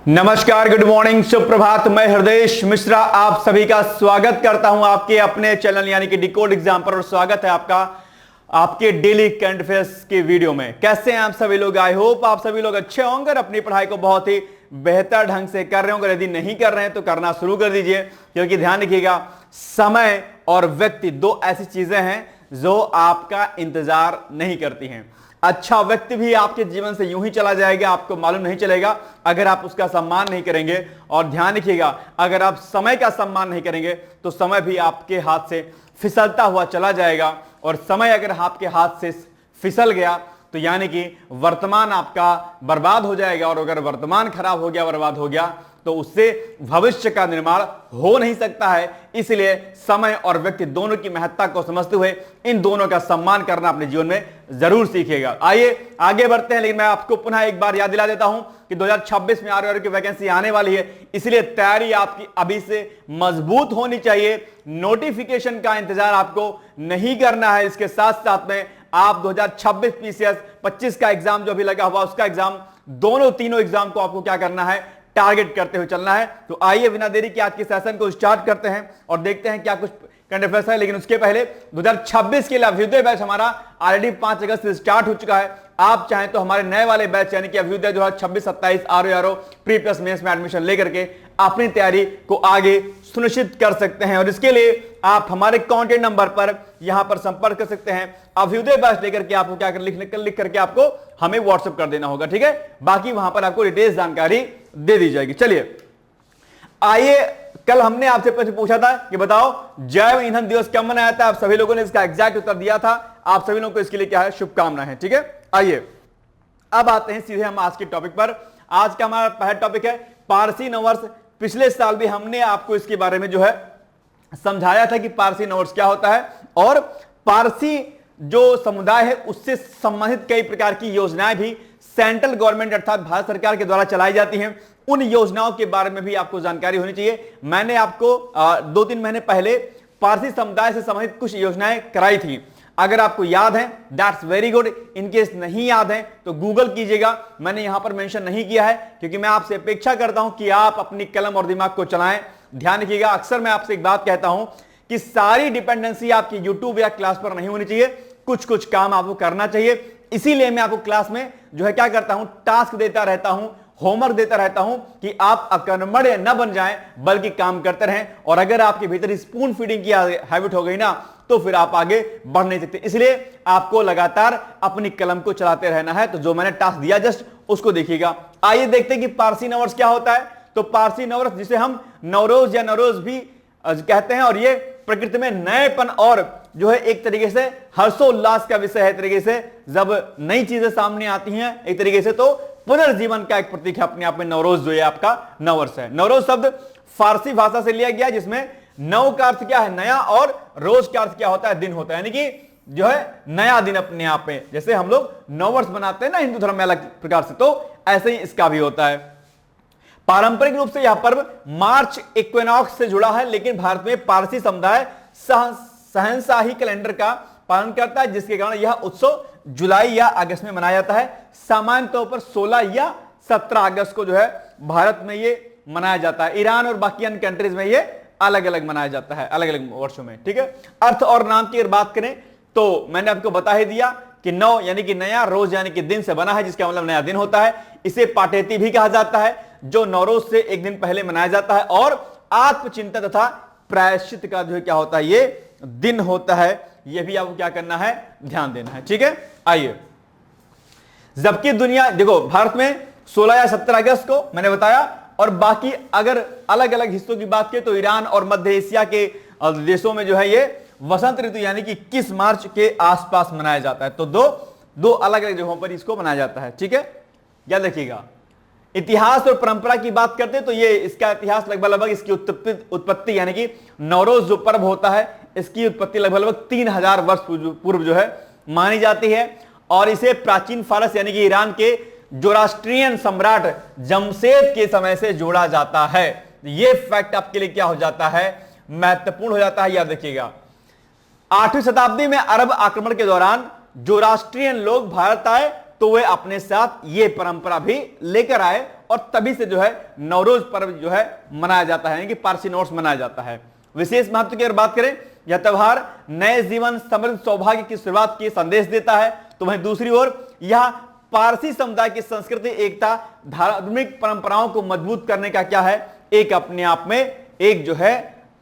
नमस्कार, good morning, सुप्रभात। मैं हृदयेश मिश्रा आप सभी का स्वागत करता हूं आपके अपने चैनल यानी कि डिकोड एग्जाम पर। और स्वागत है आपका आपके डेली करंट अफेयर्स के वीडियो में। कैसे हैं आप सभी लोग? आई होप आप सभी लोग अच्छे होंगे और अपनी पढ़ाई को बहुत ही बेहतर ढंग से कर रहे होंगे। यदि नहीं कर रहे हैं तो करना शुरू कर दीजिए, क्योंकि ध्यान रखिएगा, समय और व्यक्ति दो ऐसी चीजें हैं जो आपका इंतजार नहीं करती हैं। अच्छा व्यक्ति भी आपके जीवन से यूं ही चला जाएगा, आपको मालूम नहीं चलेगा अगर आप उसका सम्मान नहीं करेंगे। और ध्यान रखिएगा, अगर आप समय का सम्मान नहीं करेंगे तो समय भी आपके हाथ से फिसलता हुआ चला जाएगा। और समय अगर आपके हाथ से फिसल गया तो यानी कि वर्तमान आपका बर्बाद हो जाएगा। और अगर वर्तमान खराब हो गया, बर्बाद हो गया, तो उससे भविष्य का निर्माण हो नहीं सकता है। इसलिए समय और व्यक्ति दोनों की महत्ता को समझते हुए इन दोनों का सम्मान करना अपने जीवन में जरूर सीखिएगा। आइए आगे बढ़ते हैं, लेकिन मैं आपको पुनः एक बार याद दिला देता हूं कि 2026 में आरआरबी की वैकेंसी आने वाली है, इसलिए तैयारी आपकी अभी से मजबूत होनी चाहिए। नोटिफिकेशन का इंतजार आपको नहीं करना है। इसके साथ साथ में आप 2026 पीसीएस 25 का एग्जाम जो अभी लगा हुआ उसका एग्जाम, दोनों तीनों एग्जाम को आपको क्या करना है, टारगेट करते हुए चलना है। तो आइए बिना देरी के आज के सेशन को स्टार्ट करते हैं और देखते हैं क्या कुछ करंट अफेयर्स है। लेकिन उसके पहले 2026 के लिए अभ्युदय बैच हमारा ऑलरेडी 5 अगस्त से स्टार्ट हो चुका है। आप चाहें तो हमारे नए वाले बैच यानी कि Abhyudaya 2026-27 RO pre plus mains में एडमिशन लेकर के अपनी तैयारी को आगे सुनिश्चित कर सकते हैं। और इसके लिए आप हमारे कॉन्टेक्ट नंबर पर यहां पर संपर्क कर सकते हैं। अभ्युदय बैच लेकर के आपको क्या कर लिख करके आपको हमें व्हाट्सएप कर देना होगा, ठीक है। बाकी वहां पर आपको डिटेल्स जानकारी दे दी जाएगी। चलिए आइए, कल हमने आपसे प्रश्न पूछा था कि बताओ जैव ईंधन दिवस कब मनाया था। आप सभी लोगों ने इसका एग्जैक्ट उत्तर दिया था। आप सभी लोगों को इसके लिए क्या है, शुभकामनाएं, ठीक है। आइए अब आते हैं सीधे हम आज के टॉपिक पर। आज का हमारा पहला टॉपिक है पारसी नववर्ष। पिछले साल भी हमने आपको इसके बारे में जो है समझाया था कि पारसी नववर्ष क्या होता है और पारसी जो समुदाय है उससे संबंधित कई प्रकार की योजनाएं भी सेंट्रल गवर्नमेंट अर्थात भारत सरकार के द्वारा चलाई जाती हैं। उन योजनाओं के बारे में भी आपको जानकारी होनी चाहिए। मैंने आपको 2-3 महीने पहले पारसी समुदाय से संबंधित कुछ योजनाएं कराई थी। अगर आपको याद है दैट्स वेरी गुड। इनकेस नहीं याद है तो गूगल कीजिएगा। मैंने यहां पर मेंशन नहीं किया है क्योंकि मैं आपसे अपेक्षा करता हूं कि आप अपनी कलम और दिमाग को चलाएं। ध्यान रखिएगा, अक्सर मैं आपसे एक बात कहता हूं कि सारी डिपेंडेंसी आपकी यूट्यूब या क्लास पर नहीं होनी चाहिए। कुछ कुछ काम आपको करना चाहिए। इसीलिए मैं आपको क्लास में जो है क्या करता हूं, टास्क देता रहता हूं, होमवर्क देता रहता हूं कि आप अकर्मण्य न बन जाएं बल्कि काम करते रहें। और अगर आपके भीतर स्पून फीडिंग की हैबिट हो गई ना तो फिर आप आगे बढ़ नहीं सकते। इसलिए आपको लगातार अपनी कलम को चलाते रहना है। तो जो मैंने टास्क दिया जस्ट उसको देखिएगा। आइए देखते हैं कि पारसी नववर्ष क्या होता है। तो पारसी नववर्ष जिसे हम नवरोज या नवरोज भी कहते हैं, और ये प्रकृति में नएपन और जो है एक तरीके से हर्षोल्लास का विषय है। तरीके से जब नई चीजें सामने आती हैं एक तरीके से तो पुनर्जीवन का एक प्रतीक है अपने आप में नवरोज जो है आपका नववर्ष है। नवरोज शब्द फारसी भाषा से लिया गया जिसमें नव का अर्थ क्या है, नया, और रोज का अर्थ क्या होता है, दिन होता है। यानी कि जो है नया दिन अपने आप में, जैसे हम लोग नववर्ष मनाते हैं ना हिंदू धर्म में अलग प्रकार से, तो ऐसे ही इसका भी होता है। पारंपरिक रूप से यह पर्व मार्च इक्विनॉक्स से जुड़ा है, लेकिन भारत में पारसी समुदाय सहनशाही कैलेंडर का पालन करता है, जिसके कारण यह उत्सव जुलाई या अगस्त में मनाया जाता है। सामान्य तौर पर 16 या 17 अगस्त को जो है भारत में ये मनाया जाता है। ईरान और बाकी अन्य कंट्रीज में ये अलग अलग मनाया जाता है, अलग अलग वर्षों में, ठीक है। अर्थ और नाम की अगर बात करें तो मैंने आपको बता ही दिया कि नव यानी कि नया, रोज यानी कि दिन से बना है, जिसका मतलब नया दिन होता है। इसे पाटेती भी कहा जाता है, जो नवरोज से एक दिन पहले मनाया जाता है। और आत्मचिंतन तथा प्रायश्चित का जो है क्या होता है, ये दिन होता है। यह भी आपको क्या करना है, ध्यान देना है, ठीक है। आइए, जबकि दुनिया देखो भारत में 16 या 17 अगस्त को मैंने बताया, और बाकी अगर अलग अलग हिस्सों की बात करें तो ईरान और मध्य एशिया के देशों में जो है ये वसंत ऋतु यानी कि 21 मार्च के आसपास मनाया जाता है। तो दो अलग अलग जगहों पर इसको मनाया जाता है, ठीक है। याद रखिएगा। इतिहास और परंपरा की बात करते हैं तो ये इसका इतिहास लगभग इसकी उत्पत्ति यानी कि नवरोज जो पर्व होता है इसकी उत्पत्ति लगभग 3000 वर्ष पूर्व जो है मानी जाती है। और इसे प्राचीन फारस यानी कि ईरान के जोरास्ट्रियन सम्राट जमशेद के समय से जोड़ा जाता है। यह फैक्ट आपके लिए क्या हो जाता है, महत्वपूर्ण हो जाता है। याद रखिएगा, 8वीं शताब्दी में अरब आक्रमण के दौरान जोरास्ट्रियन लोग भारत आए तो वे अपने साथ ये परंपरा भी लेकर आए और तभी से जो है नवरोज पर्व जो है मनाया जाता है, यानी कि पारसी नववर्ष मनाया जाता है। विशेष महत्व की अगर बात करें, यह त्योहार नए जीवन, समृद्ध सौभाग्य की शुरुआत की संदेश देता है। तो वहीं दूसरी ओर यह पारसी समुदाय की संस्कृति, एकता, धार्मिक परंपराओं को मजबूत करने का क्या है, एक अपने आप में एक जो है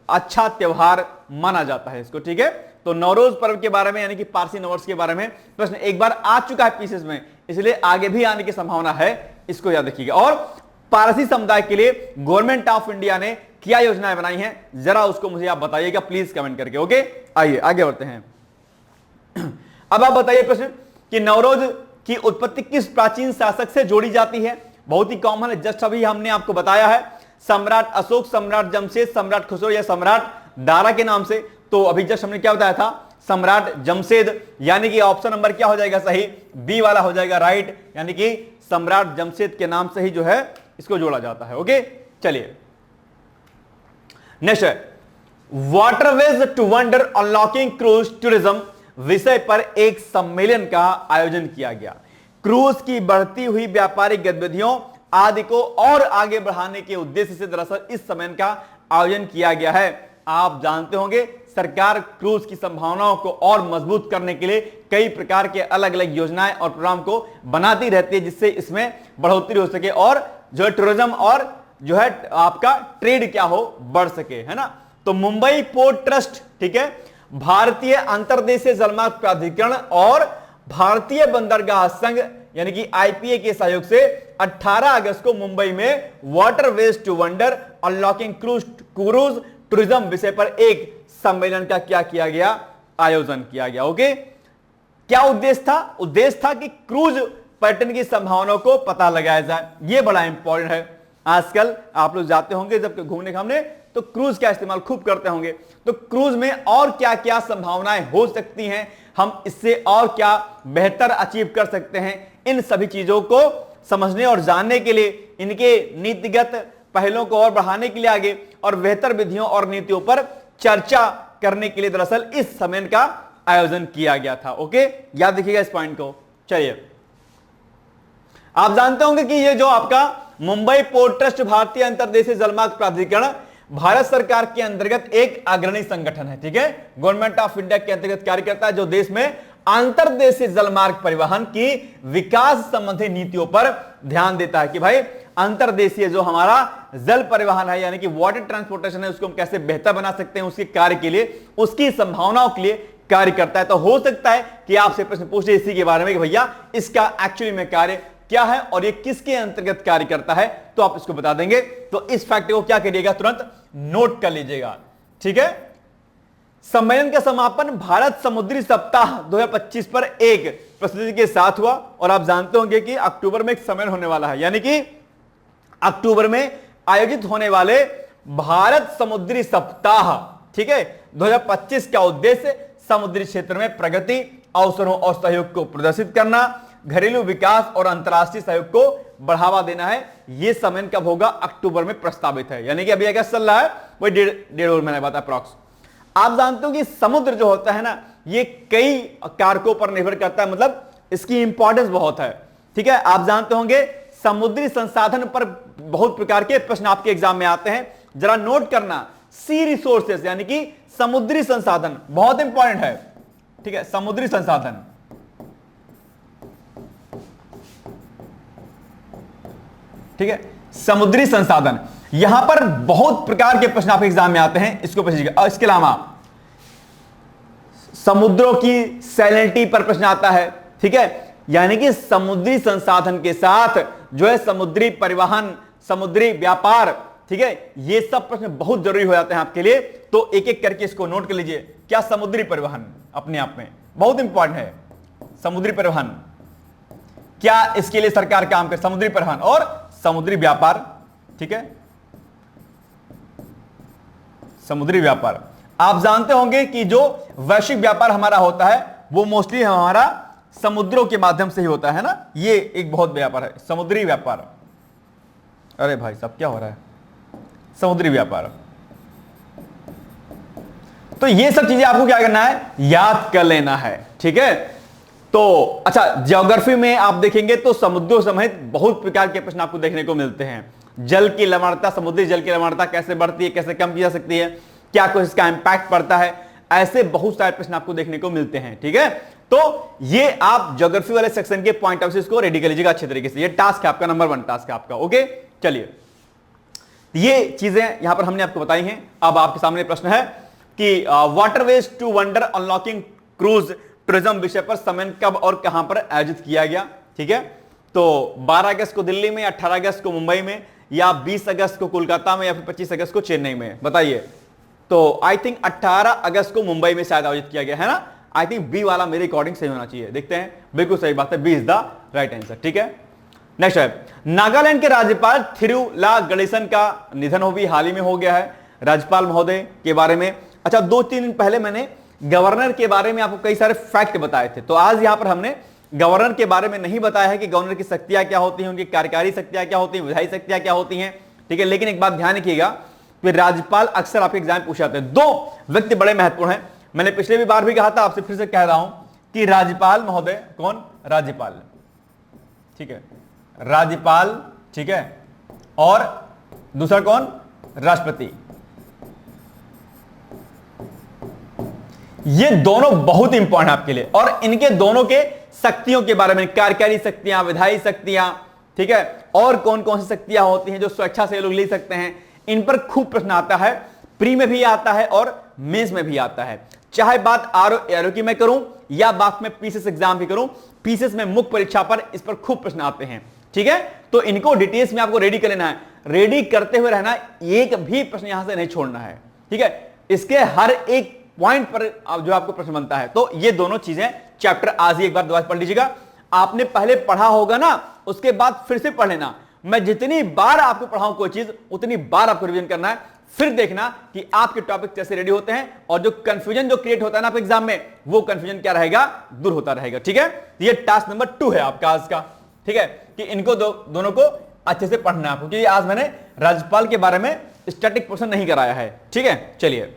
अच्छा त्योहार माना जाता है इसको। ठीक है, तो नवरोज पर्व के बारे में यानी कि पारसी नववर्ष के बारे में प्रश्न एक बार आ चुका है पीसेस में, इसलिए आगे भी आने की संभावना है, इसको याद रखिएगा। और पारसी समुदाय के लिए गवर्नमेंट ऑफ इंडिया ने क्या योजनाएं बनाई हैं, जरा उसको मुझे आप बताइएगा प्लीज कमेंट करके। ओके, आइए आगे बढ़ते हैं। अब आप बताइए प्रश्न कि नवरोज की उत्पत्ति किस प्राचीन शासक से जोड़ी जाती है। बहुत ही कॉमन है, जस्ट अभी हमने आपको बताया है, सम्राट अशोक, सम्राट जमशेद, सम्राट खुसरो या सम्राट दारा के नाम से। तो अभी जस्ट हमने क्या बताया था, सम्राट जमशेद, यानी कि ऑप्शन नंबर क्या हो जाएगा सही, बी वाला हो जाएगा राइट, यानी कि सम्राट जमशेद के नाम से ही जो है इसको जोड़ा जाता है। ओके, चलिए नेक्स्ट है waterways to wonder unlocking cruise tourism विषय पर एक सम्मेलन का आयोजन किया गया। क्रूज की बढ़ती हुई व्यापारिक गतिविधियों आदि को और आगे बढ़ाने के उद्देश्य से दरअसल इस सम्मेलन का आयोजन किया गया है। आप जानते होंगे सरकार क्रूज की संभावनाओं को और मजबूत करने के लिए कई प्रकार के अलग अलग योजनाएं और प्रोग्राम को बनाती रहती है, जिससे इसमें बढ़ोतरी हो सके और जो है टूरिज्म और जो है आपका ट्रेड क्या हो, बढ़ सके, है ना। तो मुंबई पोर्ट ट्रस्ट, ठीक है, भारतीय अंतर्देशीय जलमार्ग प्राधिकरण और भारतीय बंदरगाह संघ यानी कि आईपीए के सहयोग से 18 अगस्त को मुंबई में waterways to wonder unlocking cruise tourism विषय पर एक सम्मेलन का क्या किया गया, आयोजन किया गया। ओके, क्या उद्देश्य था? उद्देश्य था कि क्रूज पर्यटन की संभावनाओं को पता लगाया जाए। यह बड़ा इंपॉर्टेंट है। आजकल आप लोग जाते होंगे जब घूमने घामने, तो क्रूज का इस्तेमाल खूब करते होंगे। तो क्रूज में और क्या क्या संभावनाएं हो सकती हैं, हम इससे और क्या बेहतर अचीव कर सकते हैं, इन सभी चीजों को समझने और जानने के लिए, इनके नीतिगत पहलों को और बढ़ाने के लिए आगे और बेहतर विधियों और नीतियों पर चर्चा करने के लिए दरअसल इस सम्मेलन का आयोजन किया गया था। ओके, याद रखिएगा इस पॉइंट को। चलिए, आप जानते होंगे कि ये जो आपका मुंबई पोर्ट ट्रस्ट भारतीय अंतर्देशीय जलमार्ग प्राधिकरण भारत सरकार के अंतर्गत एक अग्रणी संगठन है। ठीक है, गवर्नमेंट ऑफ इंडिया के अंतर्गत कार्य करता है, जो देश में अंतर्देशीय जलमार्ग परिवहन की विकास संबंधी नीतियों पर ध्यान देता है कि भाई अंतर्देशीय जो हमारा जल परिवहन है यानी कि वाटर ट्रांसपोर्टेशन है, उसको हम कैसे बेहतर बना सकते हैं, उसके कार्य के लिए, उसकी संभावनाओं के लिए कार्य करता है। तो हो सकता है कि आपसे प्रश्न पूछे इसी के बारे में कि भैया इसका एक्चुअली में कार्य क्या है और ये किसके अंतर्गत कार्य करता है, तो आप इसको बता देंगे। तो इस फैक्ट को क्या करिएगा, तुरंत नोट कर लीजिएगा। ठीक है, सम्मेलन का समापन भारत समुद्री सप्ताह 2025 पर एक प्रस्तुति के साथ हुआ और आप जानते होंगे कि अक्टूबर में एक सम्मेलन होने वाला है, यानी कि अक्टूबर में आयोजित होने वाले भारत समुद्री सप्ताह, ठीक है, 2025 का उद्देश्य समुद्री क्षेत्र में प्रगति, अवसरों और सहयोग को प्रदर्शित करना, घरेलू विकास और अंतर्राष्ट्रीय सहयोग को बढ़ावा देना है। यह सम्मेलन कब होगा, अक्टूबर में प्रस्तावित है, यानी कि अभी अगस्त चल रहा है, वही डेढ़ महीने बाद अप्रॉक्स। आप जानते हो कि समुद्र जो होता है ना, ये कई कारकों पर निर्भर करता है, मतलब इसकी इंपॉर्टेंस बहुत है। ठीक है, आप जानते होंगे समुद्री संसाधन पर बहुत प्रकार के प्रश्न आपके एग्जाम में आते हैं, जरा नोट करना। सी रिसोर्सेस यानी कि समुद्री संसाधन बहुत इंपॉर्टेंट है। ठीक है, समुद्री संसाधन, ठीक है, समुद्री संसाधन, यहां पर बहुत प्रकार के प्रश्न आपके एग्जाम में आते हैं, इसको पूछिएगा। और इसके अलावा समुद्रों की सैलिनिटी पर प्रश्न आता है। ठीक है, यानी कि समुद्री संसाधन के साथ जो है समुद्री परिवहन, समुद्री व्यापार, ठीक है, ये सब प्रश्न बहुत जरूरी हो जाते हैं आपके लिए। तो एक एक करके इसको नोट कर लीजिए। क्या समुद्री परिवहन अपने आप में बहुत इंपॉर्टेंट है। समुद्री परिवहन क्या, इसके लिए सरकार काम करे, समुद्री परिवहन और समुद्री व्यापार। ठीक है, समुद्री व्यापार, आप जानते होंगे कि जो वैश्विक व्यापार हमारा होता है वो मोस्टली हमारा समुद्रों के माध्यम से ही होता है ना, ये एक बहुत व्यापार है समुद्री व्यापार। अरे भाई साहब क्या हो रहा है, समुद्री व्यापार। तो ये सब चीजें आपको क्या करना है, याद कर लेना है। ठीक है, तो अच्छा, ज्योग्राफी में आप देखेंगे तो समुद्रों समेत बहुत प्रकार के प्रश्न आपको देखने को मिलते हैं। जल की लवणता, समुद्री जल की लवणता कैसे बढ़ती है, कैसे कम की जा सकती है, क्या कुछ इसका इंपैक्ट पड़ता है, ऐसे बहुत सारे प्रश्न आपको देखने को मिलते हैं। ठीक है, तो ये आप ज्योग्राफी वाले सेक्शन के पॉइंट ऑफ व्यू इसको रेडी कर लीजिएगा अच्छे तरीके से। ये टास्क है आपका, नंबर 1 टास्क है आपका। ओके, चलिए, ये चीजें यहां पर हमने आपको बताई हैं। अब आपके सामने प्रश्न है कि waterways to wonder unlocking cruise tourism विषय पर सम्मेलन कब और कहां पर आयोजित किया गया। ठीक है, तो 12 अगस्त को दिल्ली में, 18 अगस्त को मुंबई में, या 20 अगस्त को कोलकाता में, या फिर 25 अगस्त को चेन्नई में, बताइए। तो आई थिंक 18 अगस्त को मुंबई में शायद आयोजित किया गया है ना। आई थिंक बी वाला मेरे अकॉर्डिंग सही होना चाहिए। देखते हैं, बिल्कुल सही बात है, B is the right answer. ठीक है, नेक्स्ट है, नागालैंड के राज्यपाल थिरुला गणेशन का निधन हो भी हाल ही में हो गया है। राज्यपाल महोदय के बारे में, अच्छा 2-3 दिन पहले मैंने गवर्नर के बारे में आपको कई सारे फैक्ट बताए थे, तो आज यहां पर हमने गवर्नर के बारे में नहीं बताया है कि गवर्नर की शक्तियां क्या होती हैं, उनकी कार्यकारी शक्तियां क्या होती हैं, विधायी शक्तियां क्या होती हैं। ठीक है, लेकिन एक बात ध्यान रखिएगा, राज्यपाल अक्सर आपके एग्जाम में पूछे जाते हैं। 2 व्यक्ति बड़े महत्वपूर्ण हैं, मैंने पिछले भी बार भी कहा था, आपसे फिर से कह रहा हूं कि राज्यपाल महोदय कौन, राज्यपाल, ठीक है, राज्यपाल, ठीक है, और दूसरा कौन, राष्ट्रपति। ये दोनों बहुत इंपॉर्टेंट है आपके लिए, और इनके दोनों के शक्तियों के बारे में, कार्यकारी शक्तियां, विधायी शक्तियां, ठीक है, और कौन कौन सी शक्तियां होती हैं जो स्वेच्छा से लोग ले सकते हैं, इन पर खूब प्रश्न आता है। प्री में भी आता है और मेंस में भी आता है। चाहे बात आरओ एआरओ की मैं करूं या बात में पीसीएस एग्जाम भी करूं, पीसीएस में मुख्य परीक्षा पर इस पर खूब प्रश्न आते हैं। ठीक है, तो इनको डिटेल्स में आपको रेडी कर लेना है, रेडी करते हुए रहना, एक भी प्रश्न यहां से नहीं छोड़ना है। ठीक है, इसके हर एक पॉइंट पर जो आपको प्रश्न बनता है। तो ये दोनों चीजें चैप्टर आज ही एक बार दोबारा पढ़ लीजिएगा। आपने पहले पढ़ा होगा ना, उसके बाद फिर से पढ़ लेना। मैं जितनी बार आपको पढ़ाऊं कोई चीज, उतनी बार आपको रिवीजन करना है, फिर देखना कि आपके टॉपिक कैसे रेडी होते हैं, और जो कंफ्यूजन जो क्रिएट होता है ना आपके एग्जाम में, वो कंफ्यूजन क्या रहेगा, दूर होता रहेगा। ठीक है, ये टास्क नंबर 2 है आपका आज का। ठीक है, कि इनको दोनों को अच्छे से पढ़ना है आपको, क्योंकि आज मैंने राज्यपाल के बारे में स्टैटिक पोर्शन नहीं कराया है। ठीक है, चलिए,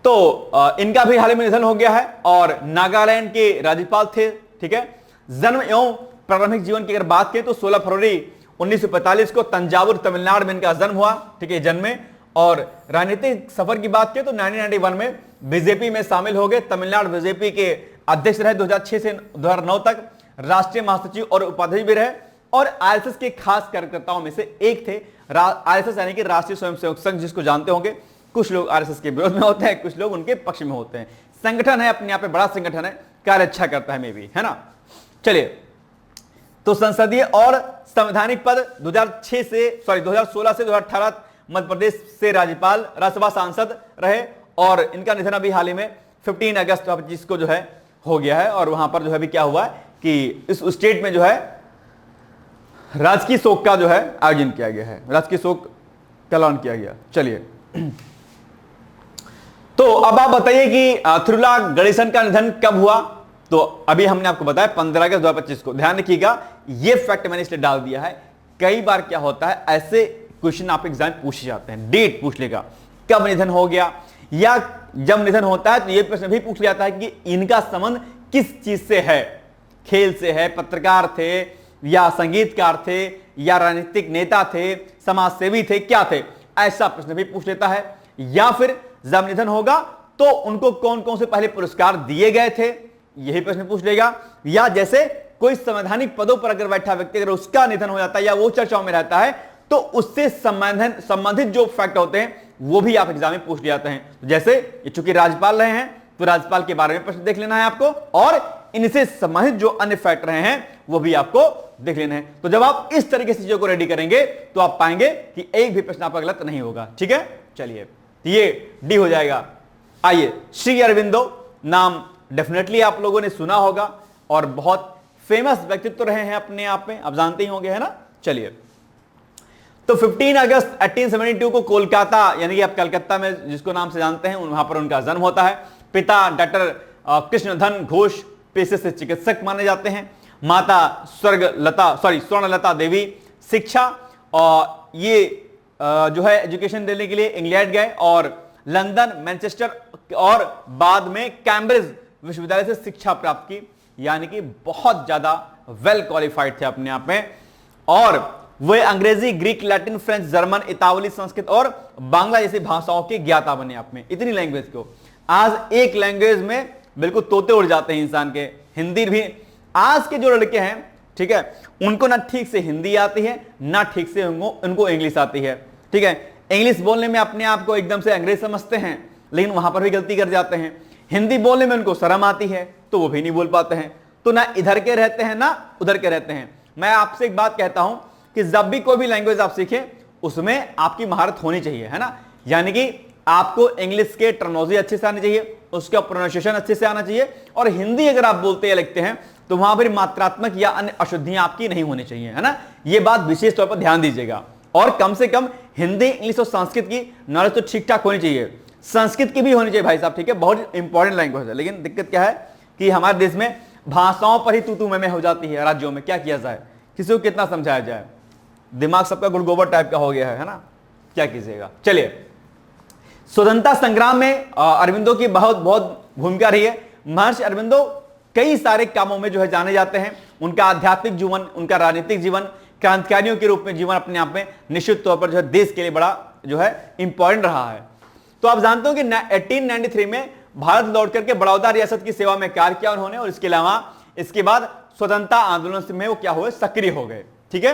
तो इनका भी हाल ही में निधन हो गया है, और नागालैंड के राज्यपाल थे। ठीक है, जन्म एवं प्रारंभिक जीवन की अगर बात करें तो 16 फरवरी 1945 को तंजावुर तमिलनाडु में इनका जन्म हुआ। ठीक है, जन्म में। और राजनीतिक सफर की बात करें तो 1991 में बीजेपी में शामिल हो गए। तमिलनाडु बीजेपी के अध्यक्ष रहे 2006 से 2009 तक, राष्ट्रीय महासचिव और उपाध्यक्ष भी रहे, और आरएसएस के खास कार्यकर्ताओं में से एक थे। आरएसएस यानी कि राष्ट्रीय स्वयंसेवक संघ, जिसको जानते होंगे। कुछ लोग आरएसएस के विरोध में होते हैं, कुछ लोग उनके पक्ष में होते हैं। संगठन है, अपने आप में बड़ा संगठन है, कार्य अच्छा करता है, मे भी, है ना। चलिए, तो संसदीय और संवैधानिक पद 2016 से 2018 मध्य प्रदेश से राज्यपाल, राज्यसभा सांसद रहे, और इनका निधन अभी हाल ही में 15 अगस्त 2025 को जो है हो गया है। और वहां पर जो है अभी क्या हुआ है कि इस स्टेट में जो है राजकीय शोक का जो है आयोजन किया गया है, राजकीय शोक का ऐलान किया गया। चलिए, तो अब आप बताइए कि थिरुला गणेशन का निधन कब हुआ। तो अभी हमने आपको बताया 15 अगस्त 2025 को। ध्यान रखिएगा, ये फैक्ट मैंने इसलिए डाल दिया है, कई बार क्या होता है, ऐसे क्वेश्चन आप एग्जाम पूछे जाते हैं, डेट पूछ लेगा, कब निधन हो गया, या जब निधन होता है तो यह प्रश्न भी पूछ लिया जाता है कि इनका संबंध किस चीज से है, खेल से है, पत्रकार थे या संगीतकार थे या राजनीतिक नेता थे, समाजसेवी थे, क्या थे, ऐसा प्रश्न भी पूछ लेता है। या फिर जब निधन होगा तो उनको कौन कौन से पहले पुरस्कार दिए गए थे, यही प्रश्न पूछ लेगा। या जैसे कोई संवैधानिक पदों पर अगर बैठा व्यक्ति, अगर उसका निधन हो जाता है या वो चर्चाओं में रहता है, तो उससे संबंधित जो फैक्ट होते हैं वो भी आप एग्जाम में पूछ लिया जाते हैं। तो जैसे ये चूंकि राज्यपाल रहे हैं तो राज्यपाल के बारे में प्रश्न देख लेना है आपको, और इनसे संबंधित जो अन्य फैक्ट रहे हैं वो भी आपको देख लेना है। तो जब आप इस तरीके से चीजों को रेडी करेंगे तो आप पाएंगे कि एक भी प्रश्न आपका गलत नहीं होगा। ठीक है, चलिए, ये डी हो जाएगा। आइए, श्री अरविंदो नाम डेफिनेटली आप लोगों ने सुना होगा, और बहुत फेमस व्यक्तित्व रहे हैं अपने आप में, आप जानते ही होंगे, है ना। चलिए, तो 15 अगस्त 1872 को कोलकाता यानी कि आप कलकत्ता में जिसको नाम से जानते हैं, वहां पर उनका जन्म होता है। पिता डॉक्टर कृष्णधन घोष पेशे से चिकित्सक माने जाते हैं। माता स्वर्णलता देवी शिक्षा, और ये जो है एजुकेशन देने के लिए इंग्लैंड गए, और लंदन, मैनचेस्टर और बाद में कैम्ब्रिज विश्वविद्यालय से शिक्षा प्राप्त की। यानी कि बहुत ज्यादा वेल क्वालिफाइड थे अपने आप में। और वे अंग्रेजी, ग्रीक, लैटिन, फ्रेंच, जर्मन, इतावली, संस्कृत और बांग्ला जैसी भाषाओं के ज्ञाता बने आप में। इतनी लैंग्वेज को आज एक लैंग्वेज में बिल्कुल तोते उड़ जाते हैं इंसान के। हिंदी भी आज के जो लड़के हैं, ठीक है, उनको ना ठीक से हिंदी आती है, ना ठीक से उनको इंग्लिश आती है। ठीक है, इंग्लिश बोलने में अपने आप को एकदम से अंग्रेज समझते हैं, लेकिन वहां पर भी गलती कर जाते हैं। हिंदी बोलने में उनको शर्म आती है तो वो भी नहीं बोल पाते हैं। तो ना इधर के रहते हैं ना उधर के रहते हैं। मैं आपसे एक बात कहता हूं कि जब भी कोई भी लैंग्वेज आप सीखें उसमें आपकी महारत होनी चाहिए, है ना। यानी कि आपको इंग्लिश के टर्मिनोलॉजी अच्छे से आनी चाहिए, उसका प्रोनाउंसिएशन अच्छे से आना चाहिए, और हिंदी अगर आप बोलते या लिखते हैं तो वहां पर मात्रात्मक या अन्य अशुद्धियां आपकी नहीं होनी चाहिए, है ना। यह बात विशेष तौर पर ध्यान दीजिएगा। और कम से कम हिंदी, इंग्लिश और संस्कृत की नॉलेज तो ठीक ठाक होनी चाहिए। संस्कृत की भी होनी चाहिए भाई साहब, ठीक है, बहुत इंपॉर्टेंट लैंग्वेज है। लेकिन दिक्कत क्या है कि हमारे देश में भाषाओं पर ही तू मैं हो जाती है राज्यों में। क्या किया जाए, किसी को कितना समझाया जाए, दिमाग सबका गुड़गोबर टाइप का हो गया है ना, क्या कीजिएगा। चलिए, स्वतंत्रता संग्राम में अरविंदो की बहुत बहुत भूमिका रही है। महर्षि अरविंदो कई सारे कामों में जो है जाने जाते हैं। उनका आध्यात्मिक जीवन, उनका राजनीतिक जीवन, क्रांतिकारियों के रूप में जीवन अपने आप में निश्चित तौर पर जो है देश के लिए बड़ा जो है इंपॉर्टेंट रहा है। तो आप जानते हो कि 1893 में भारत लौट करके बड़ौदा रियासत की सेवा में कार्य किया उन्होंने, और इसके अलावा इसके बाद स्वतंत्रता आंदोलन में वो क्या हुए, सक्रिय हो गए। ठीक है,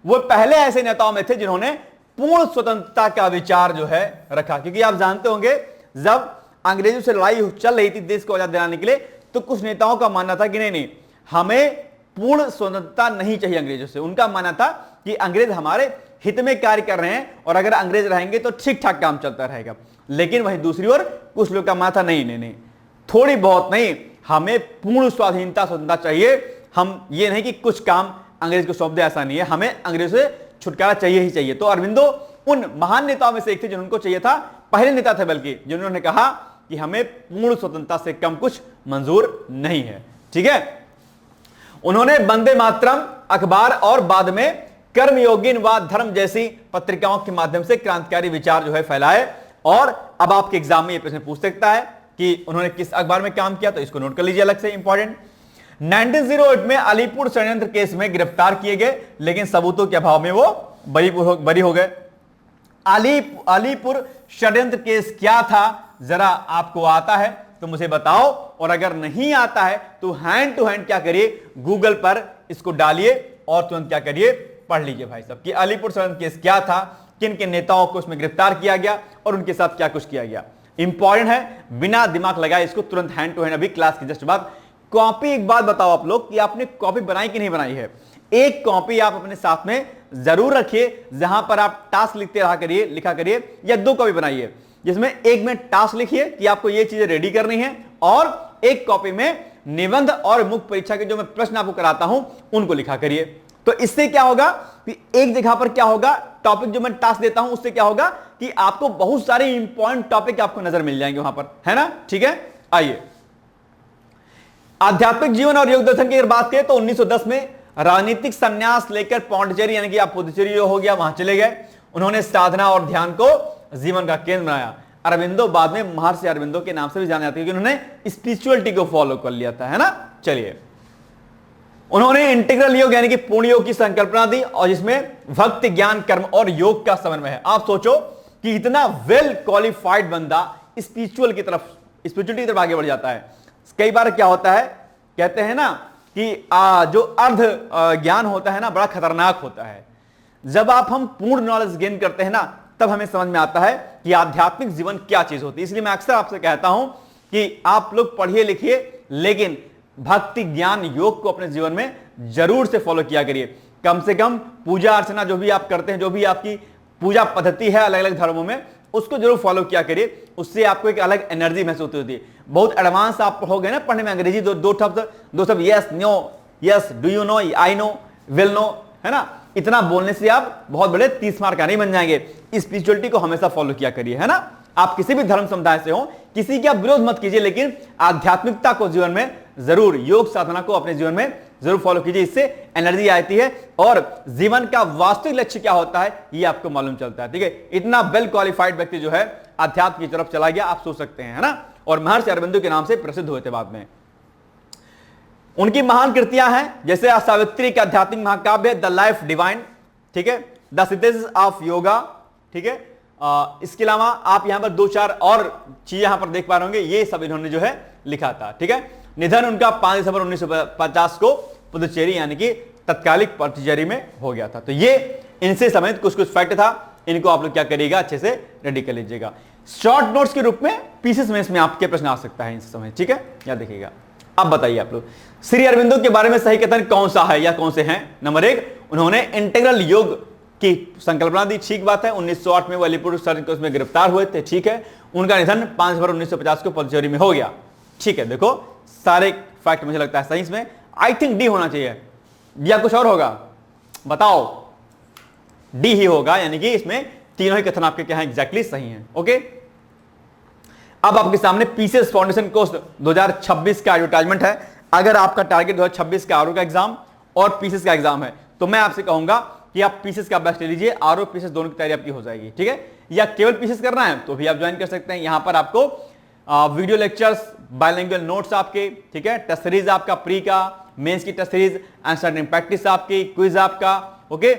वो पहले ऐसे नेताओं में थे जिन्होंने पूर्ण स्वतंत्रता का विचार जो है रखा। क्योंकि आप जानते होंगे जब अंग्रेजों से लड़ाई चल रही थी देश को आजाद दिलाने के लिए, तो कुछ नेताओं का मानना था कि नहीं, हमें पूर्ण स्वतंत्रता नहीं चाहिए अंग्रेजों से। उनका मानना था कि अंग्रेज हमारे हित में कार्य कर रहे हैं और अगर अंग्रेज रहेंगे तो ठीक ठाक काम चलता रहेगा। लेकिन वहीं दूसरी ओर कुछ लोग का मानना था नहीं, थोड़ी बहुत नहीं, हमें पूर्ण स्वाधीनता स्वतंत्रता चाहिए। हम ये नहीं कि कुछ काम अंग्रेज को सौंप दे, ऐसा नहीं है, हमें अंग्रेज से छुटकारा चाहिए ही चाहिए। तो अरविंदो उन महान नेताओं में से एक थे जिनको चाहिए था, पहले नेता थे बल्कि, जिन्होंने कहा कि हमें पूर्ण स्वतंत्रता से कम कुछ मंजूर नहीं है। ठीक है, उन्होंने वंदे मातरम अखबार और बाद में कर्मयोगिन व धर्म जैसी पत्रिकाओं के माध्यम से क्रांतिकारी विचार जो है फैलाए। और अब आपके एग्जाम में यह प्रश्न पूछ सकता है कि उन्होंने किस अखबार में काम किया, तो इसको नोट कर लीजिए अलग से, इंपॉर्टेंट। 1908 में अलीपुर षड्यंत्र केस में गिरफ्तार किए गए, लेकिन सबूतों के अभाव में वो बरी हो गए। अलीपुर षड्यंत्र केस क्या था, जरा आपको आता है तो मुझे बताओ, और अगर नहीं आता है तो हैंड टू हैंड क्या करिए, गूगल पर इसको डालिए और तुरंत क्या करिए, पढ़ लीजिए भाई साहब कि अलीपुर षड्यंत्र केस क्या था, किन किन नेताओं को उसमें गिरफ्तार किया गया और उनके साथ क्या कुछ किया गया। इंपॉर्टेंट है, बिना दिमाग लगाए इसको तुरंत हैंड टू हैंड अभी क्लास की जस्ट बाद। कॉपी, एक बात बताओ आप लोग कि आपने कॉपी बनाई कि नहीं बनाई है। एक कॉपी आप अपने साथ में जरूर रखिए जहां पर आप टास्क लिखते रहा करिए, लिखा करिए, या 2 कॉपी बनाइए जिसमें एक में टास्क लिखिए कि आपको ये चीजें रेडी करनी है, और एक कॉपी में निबंध और मुख्य परीक्षा के जो मैं प्रश्न आपको कराता हूं उनको लिखा करिए। तो इससे क्या होगा कि एक जगह पर क्या होगा, टॉपिक जो मैं टास्क देता हूं उससे क्या होगा कि आपको बहुत सारे इंपॉर्टेंट टॉपिक आपको नजर मिल जाएंगे वहां पर, है ना। ठीक है, आइए आध्यात्मिक जीवन और योग दर्शन की अगर बात करें तो 1910 में राजनीतिक संन्यास लेकर पौंडीचेरी यानी कि आप पुदुचेरी हो गया वहां चले गए। उन्होंने साधना और ध्यान को जीवन का केंद्र बनाया। अरविंदो बाद में महर्षि अरविंदो के नाम से भी जाने जाते हैं क्योंकि उन्होंने स्पिरिचुअलिटी को फॉलो कर लिया था, है ना। चलिए, उन्होंने इंटीग्रल योग यानी कि पूर्ण योग की संकल्पना दी और जिसमें भक्ति, ज्ञान, कर्म और योग का समन्वय है। आप सोचो कि इतना वेल क्वालिफाइड बंदा स्पिरिचुअलिटी की तरफ आगे बढ़ जाता है। कई बार क्या होता है, कहते हैं ना कि जो अर्ध ज्ञान होता है ना बड़ा खतरनाक होता है। जब हम पूर्ण नॉलेज गेन करते हैं ना तब हमें समझ में आता है कि आध्यात्मिक जीवन क्या चीज होती है। इसलिए मैं अक्सर आपसे कहता हूं कि आप लोग पढ़िए लिखिए, लेकिन भक्ति, ज्ञान, योग को अपने जीवन में जरूर से फॉलो किया करिए। कम से कम पूजा अर्चना जो भी आप करते हैं, जो भी आपकी पूजा पद्धति है अलग अलग धर्मों में, उसको जरूर फॉलो किया करिए। उससे आपको एक अलग एनर्जी महसूस होती है। बहुत एडवांस आप हो गए ना पढ़ने में, अंग्रेजी दो शब्द yes, no, yes, do you know, I know, will know, है ना। इतना बोलने से आप बहुत बड़े 30 मार्क का नहीं बन जाएंगे। स्पिरिचुअलिटी को हमेशा फॉलो किया करिए, है ना। आप किसी भी धर्म समुदाय से हो, किसी का विरोध मत कीजिए, लेकिन आध्यात्मिकता को जीवन में जरूर, योग साधना को अपने जीवन में जरूर फॉलो कीजिए। इससे एनर्जी आती है और जीवन का वास्तविक लक्ष्य क्या होता है ये आपको मालूम चलता है। ठीक है, इतना वेल क्वालिफाइड व्यक्ति जो है अध्यात्म की तरफ चला गया, आप सोच सकते हैं, है ना। और महर्षि अरविंदो के नाम से प्रसिद्ध हुए थे बाद में। उनकी महान कृतियां हैं जैसे सावित्री का आध्यात्मिक महाकाव्य द लाइफ डिवाइन, ठीक है, द सिंथेसिस ऑफ योगा, ठीक है। इसके अलावा आप यहां पर 2-4 और चीजें यहां पर देख पा रहे होंगे, ये सब इन्होंने जो है लिखा था, ठीक है। निधन उनका 5 दिसंबर 1950 को पुदुचेरी यानी कि तत्कालिक पुदुचेरी में हो गया था। तो ये इनसे संबंधित कुछ फैक्ट था, इनको आप लोग क्या करिएगा, अच्छे से रेडी कर लीजिएगा। शॉर्ट नोट्स के रूप में पीसीएस में इसमें आपके प्रश्न आ सकता है इनसे संबंधित, ठीक है, याद देखिएगा। अब बताइए आप लोग, श्री अरविंदो के बारे में सही कथन कौन सा है या कौन से हैं? नंबर 1, उन्होंने इंटीग्रल योग की संकल्पना दी, ठीक बात है। 1908 में अलीपुर सर को उसमें गिरफ्तार हुए थे, ठीक है। उनका निधन 5 फरवरी 1950 को पुदुचेरी में हो गया, ठीक है। देखो सारे फैक्ट मुझे लगता है सही, इसमें आई थिंक डी होना चाहिए या कुछ और होगा, बताओ। डी ही होगा, यानी कि इसमें तीनों ही कथन आपके क्या है, एग्जैक्टली सही हैं, ओके। अब आपके सामने पीसीएस फाउंडेशन कोर्स 2026 का एडवर्टाइजमेंट है। अगर आपका टारगेट 2026 का आरओ का एग्जाम और पीसीएस का एग्जाम है, तो मैं आपसे कहूंगा कि आप पीसीएस का बेस्ट ले लीजिए, आरओ पीसीएस दोनों की तैयारी आपकी हो जाएगी, ठीक है। या केवल पीसीएस करना है तो भी आप ज्वाइन कर सकते हैं। यहां पर आपको वीडियो लेक्चर्स, बायलिंगुअल नोट्स आपके, ठीक है, टेस्ट सीरीज आपका प्री का, मेंस की टेस्ट सीरीज, आंसर प्रैक्टिस आपकी, क्विज आपका, ओके,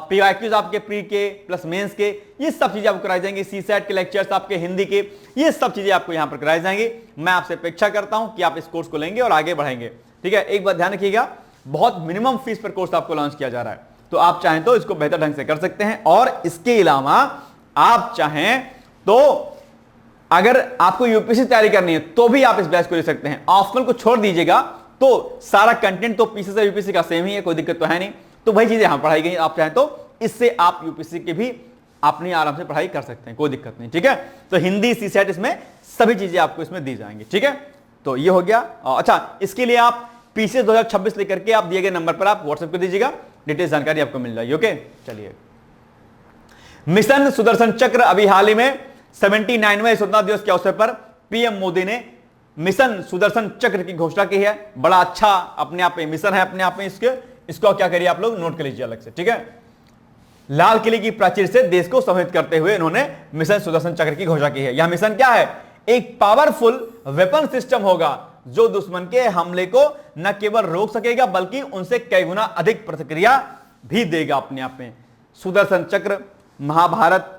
पीआईक्यूज आपके प्री के प्लस मेंस के, ये सब चीजें आपको कराई जाएंगी। सीसेट के लेक्चर्स आपके हिंदी के, ये सब चीजें आपको यहां पर कराई जाएंगी। मैं आपसे अपेक्षा करता हूं कि आप इस कोर्स को लेंगे और आगे बढ़ेंगे, ठीक है। एक बात ध्यान रखिएगा, बहुत मिनिमम फीस पर कोर्स आपको लॉन्च किया जा रहा है, तो आप चाहें तो इसको बेहतर ढंग से कर सकते हैं। और इसके अलावा आप चाहें तो अगर आपको यूपीएससी तैयारी करनी है तो भी आप इस बैच को ले सकते हैं। ऑप्शनल को छोड़ दीजिएगा तो सारा कंटेंट तो पीसी से यूपीएससी का सेम ही है, कोई दिक्कत तो है नहीं। तो वही चीजें यहां पढ़ाई गई, आप चाहें तो इससे आप यूपीएससी की भी अपनी आराम से पढ़ाई कर सकते हैं, कोई दिक्कत नहीं, ठीक है। तो हिंदी, सीसेट, इसमें सभी चीजें आपको इसमें दी जाएंगी, ठीक है। तो ये हो गया। अच्छा, इसके लिए आप पीसीएस 2026 लेकर के आप दिए गए नंबर पर आप व्हाट्सएप कर दीजिएगा, डिटेल जानकारी आपको मिल जाएगी, ओके। चलिए, मिशन सुदर्शन चक्र, अभी हाल ही में 79वें स्वतंत्रता दिवस के अवसर पर पीएम मोदी ने मिशन सुदर्शन चक्र की घोषणा की है। बड़ा अच्छा अपने आप में मिशन है, अपने आप में इसको क्या करिए आप लोग नोट कर लीजिए अलग से, ठीक है। लाल किले की प्राचीर से देश को संबोधित करते हुए इन्होंने मिशन सुदर्शन चक्र की घोषणा की है। यह मिशन क्या है? एक पावरफुल वेपन सिस्टम होगा जो दुश्मन के हमले को न केवल रोक सकेगा बल्कि उनसे कई गुना अधिक प्रतिक्रिया भी देगा अपने आप में। सुदर्शन चक्र महाभारत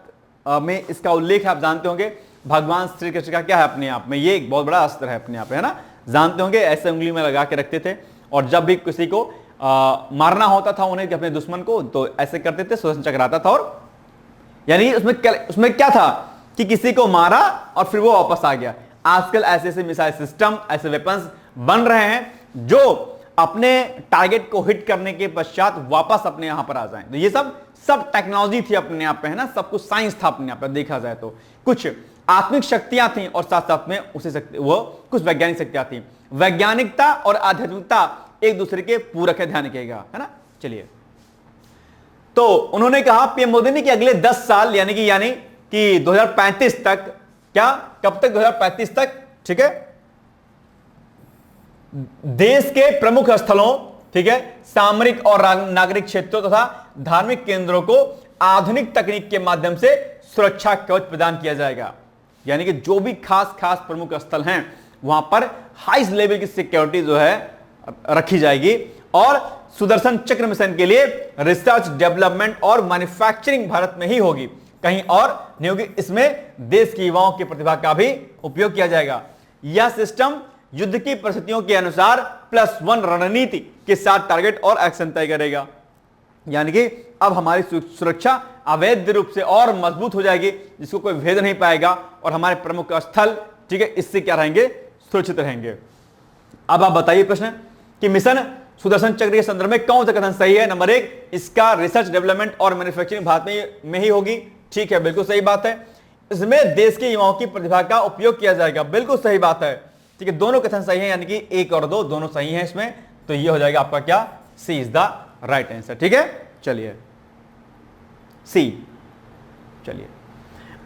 में इसका उल्लेख आप जानते होंगे, भगवान श्री कृष्ण का क्या है अपने आप में, ये एक बहुत बड़ा अस्त्र है अपने आप में, है ना, जानते होंगे। ऐसे उंगली में लगा के रखते थे और जब भी किसी को मारना होता था उन्हें, अपने दुश्मन को, तो ऐसे करते थे, सुदर्शन चक्र आता था। और यानी उसमें क्या था कि किसी को मारा और फिर वो वापस आ गया। आजकल ऐसे ऐसे मिसाइल सिस्टम, ऐसे वेपन्स बन रहे हैं जो अपने टारगेट को हिट करने के पश्चात वापस अपने यहां पर आ जाएं। तो ये सब टेक्नोलॉजी थी अपने आप पे, है ना, सब कुछ साइंस था अपने आप पे देखा जाए तो। कुछ आत्मिक शक्तियां थी और साथ साथ में उसी शक्ति वो कुछ वैज्ञानिक शक्तियां थी। वैज्ञानिकता और आध्यात्मिकता एक दूसरे के पूरक है, ध्यान रखिएगा, है ना। चलिए, तो उन्होंने कहा पीएम मोदी ने कि अगले 10 साल यानी कि 2035 तक, क्या कब तक? 2035 तक, ठीक है, देश के प्रमुख स्थलों, ठीक है, सामरिक और नागरिक क्षेत्रों तथा धार्मिक केंद्रों को आधुनिक तकनीक के माध्यम से सुरक्षा कवच प्रदान किया जाएगा। यानी कि जो भी खास प्रमुख स्थल हैं वहां पर हाईएस्ट लेवल की सिक्योरिटी जो है रखी जाएगी। और सुदर्शन चक्र मिशन के लिए रिसर्च, डेवलपमेंट और मैन्युफैक्चरिंग भारत में ही होगी, कहीं और नहीं होगी। इसमें देश के युवाओं की प्रतिभा का भी उपयोग किया जाएगा। यह सिस्टम युद्ध की परिस्थितियों के अनुसार +1 रणनीति के साथ टारगेट और एक्शन तय करेगा। यानी कि अब हमारी सुरक्षा अवैध रूप से और मजबूत हो जाएगी, जिसको कोई भेद नहीं पाएगा, और हमारे प्रमुख स्थल, ठीक है, इससे क्या रहेंगे? सुरक्षित रहेंगे। अब आप बताइए प्रश्न कि मिशन सुदर्शन चक्र के संदर्भ में कौन सा कथन सही है? नंबर 1, इसका रिसर्च, डेवलपमेंट और मैन्युफैक्चरिंग भारत में ही होगी, ठीक है, बिल्कुल सही बात है। इसमें देश के युवाओं की प्रतिभा का उपयोग किया जाएगा, बिल्कुल सही बात है, ठीक है। दोनों कथन सही है, यानी कि 1 और 2 दोनों सही हैं इसमें। तो ये हो जाएगा आपका क्या? सी इज द राइट आंसर, ठीक है। चलिए, सी। चलिए,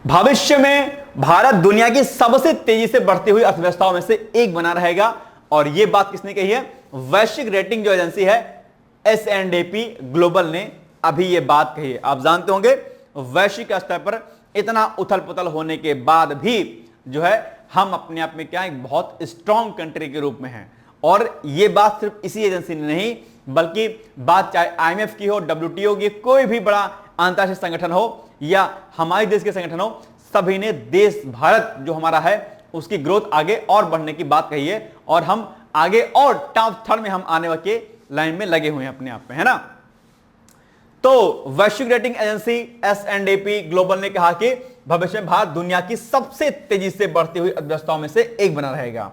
भविष्य में भारत दुनिया की सबसे तेजी से बढ़ती हुई अर्थव्यवस्थाओं में से एक बना रहेगा। और यह बात किसने कही है? वैश्विक रेटिंग जो एजेंसी है S&P ग्लोबल ने अभी यह बात कही है। आप जानते होंगे वैश्विक स्तर पर इतना उथल पुथल होने के बाद भी जो है हम अपने आप में क्या एक बहुत स्ट्रांग कंट्री के रूप में हैं। और ये बात सिर्फ इसी एजेंसी ने नहीं, बल्कि बात चाहे IMF की हो, WTO की, कोई भी बड़ा अंतरराष्ट्रीय संगठन हो या हमारे देश के संगठन हो, सभी ने देश भारत जो हमारा है उसकी ग्रोथ आगे और बढ़ने की बात कही है, और हम आगे और टॉप थर्ड में हम आने के लाइन में लगे हुए हैं अपने आप में, है ना। तो वैश्विक रेटिंग एजेंसी S&P ग्लोबल ने कहा कि भविष्य में भारत दुनिया की सबसे तेजी से बढ़ती हुई अर्थव्यवस्थाओं में से एक बना रहेगा।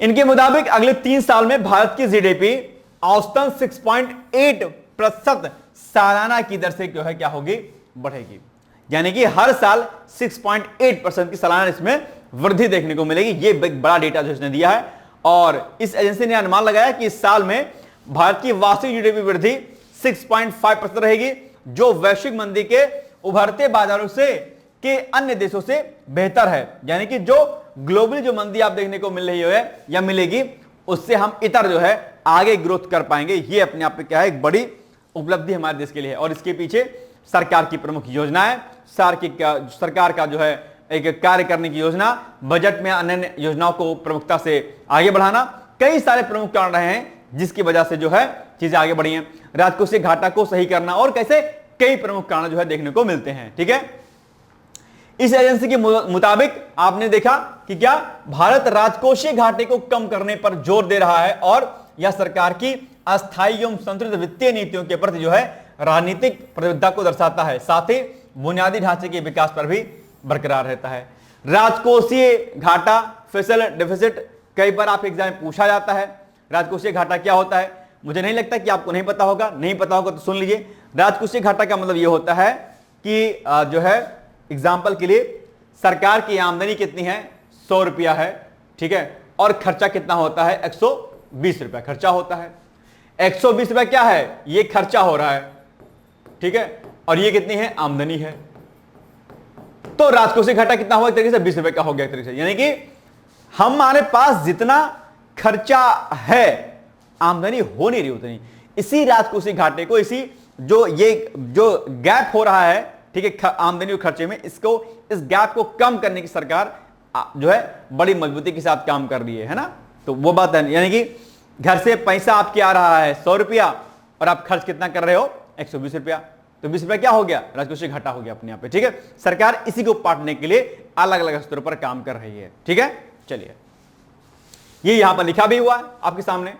इनके मुताबिक अगले 3 साल में भारत की GDP औसतन 6.8% सालाना की दर से क्या होगी, बढ़ेगी। यानी कि हर साल 6.8% की सालाना इसमें वृद्धि देखने को मिलेगी। ये बड़ा डेटा जो इसने दिया है, और इस एजेंसी ने अनुमान लगाया कि इस साल में भारत की वार्षिक GDP वृद्धि 6.5% रहेगी, जो वैश्विक मंदी के उभरते बाजारों से के अन्य देशों से बेहतर है। यानी कि जो ग्लोबली जो मंदी आप देखने को मिल रही है या मिलेगी, उससे हम इतर जो है आगे ग्रोथ कर पाएंगे। ये अपने आप में क्या है, एक बड़ी उपलब्धि हमारे देश के लिए है। और इसके पीछे सरकार की प्रमुख योजनाएं, सरकार का जो है एक कार्य करने की योजना, बजट में अन्य योजनाओं को प्रमुखता से आगे बढ़ाना, कई सारे प्रमुख कारण रहे हैं जिसकी वजह से जो है चीजें आगे बढ़ी हैं। राजकोषीय घाटा को सही करना और कैसे कई प्रमुख कारण जो है देखने को मिलते हैं। ठीक है, इस एजेंसी के मुताबिक आपने देखा कि क्या भारत राजकोषीय घाटे को कम करने पर जोर दे रहा है, और यह सरकार की अस्थायी एवं संतुलित वित्तीय नीतियों के प्रति जो है राजनीतिक प्रतिबद्धता को दर्शाता है। साथ ही बुनियादी ढांचे के विकास पर भी बरकरार रहता है। राजकोषीय घाटा, फिस्कल डेफिसिट, कई बार आप एग्जाम में पूछा जाता है। राजकोषीय घाटा क्या होता है, मुझे नहीं लगता कि आपको नहीं पता होगा। नहीं पता होगा तो सुन लीजिए। राजकोषीय घाटा का मतलब यह होता है कि जो है एग्जाम्पल के लिए सरकार की आमदनी कितनी है, 100 रुपया है, ठीक है, और खर्चा कितना होता है, 120 रुपया खर्चा होता है। 120 रुपया क्या है, ये खर्चा हो रहा है, ठीक है, और ये कितनी है, आमदनी है। तो राजकोषीय घाटा कितना हुआ, एक तरीके से 20 रुपए का हो गया एक तरीके से। यानी कि हमारे पास जितना खर्चा है आमदनी हो नहीं रही उतनी। इसी राजकोषीय घाटे को, इसी जो गैप हो रहा है, ठीक है, आमदनी और खर्चे में, इस गैप को कम करने की सरकार जो है बड़ी मजबूती के साथ काम कर रही है ना। तो वो बात है, यानी कि घर से पैसा आपके आ रहा है 100 रुपया और आप खर्च कितना कर रहे हो, 120 रुपया, तो 20 रुपया क्या हो गया, राजकोषीय घाटा हो गया अपने आप पे। ठीक है, सरकार इसी को पाटने के लिए अलग अलग स्तरों पर काम कर रही है। ठीक है, चलिए, ये यहां पर लिखा भी हुआ है आपके सामने